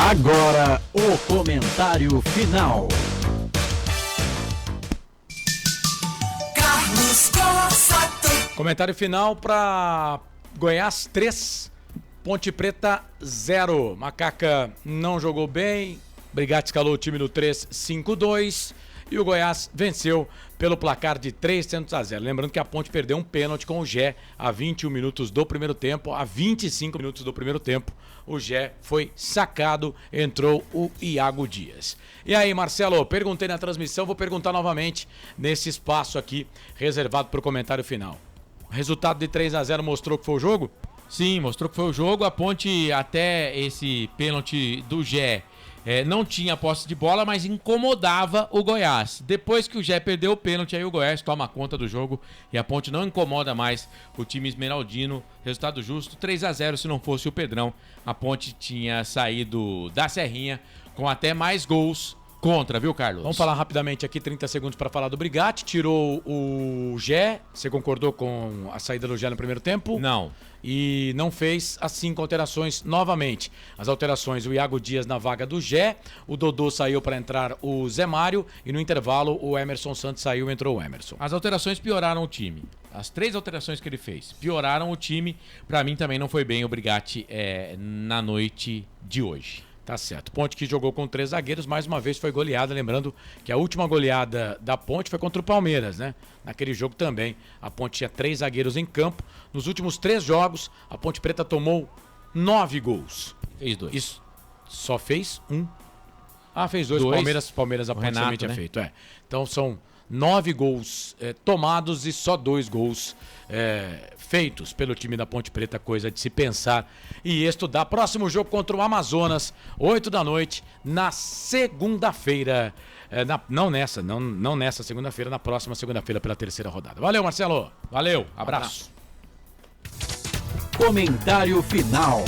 Agora, o comentário final. Carlos Cossato. Comentário final para Goiás 3, Ponte Preta 0. Macaca não jogou bem, Brigatti escalou o time no 3-5-2 e o Goiás venceu pelo placar de 3-0. Lembrando que a Ponte perdeu um pênalti com o Gé a 21 minutos do primeiro tempo, a 25 minutos do primeiro tempo. O Gé foi sacado, entrou o Iago Dias. E aí, Marcelo, perguntei na transmissão, vou perguntar novamente nesse espaço aqui reservado para o comentário final. O resultado de 3-0 mostrou que foi o jogo? Sim, mostrou que foi o jogo. A Ponte, até esse pênalti do Gé, não tinha posse de bola, mas incomodava o Goiás. Depois que o Gé perdeu o pênalti, aí o Goiás toma conta do jogo e a Ponte não incomoda mais o time esmeraldino. Resultado justo, 3-0. Se não fosse o Pedrão, a Ponte tinha saído da Serrinha com até mais gols contra, viu, Carlos? Vamos falar rapidamente aqui, 30 segundos para falar do Brigatti. Tirou o Gé. Você concordou com a saída do Gé no primeiro tempo? Não. E não fez as 5 alterações novamente. As alterações, o Iago Dias na vaga do Gé, o Dodô saiu para entrar o Zé Mário e no intervalo o Emerson Santos saiu e entrou o Emerson. As alterações pioraram o time. As 3 alterações que ele fez pioraram o time. Para mim também não foi bem o Brigatti na noite de hoje. Tá certo. Ponte que jogou com 3 zagueiros, mais uma vez foi goleada. Lembrando que a última goleada da Ponte foi contra o Palmeiras, né? Naquele jogo também, a Ponte tinha 3 zagueiros em campo. Nos últimos 3 jogos, a Ponte Preta tomou 9 gols. Fez 2. Isso. Só fez 1. Ah, fez 2. Palmeiras a Ponte também tinha feito. Então são 9 gols tomados e só 2 gols feitos pelo time da Ponte Preta, coisa de se pensar e estudar. Próximo jogo contra o Amazonas, 8 da noite, na segunda-feira. Não nessa segunda-feira, na próxima segunda-feira pela 3ª rodada. Valeu, Marcelo. Valeu, abraço. Comentário final.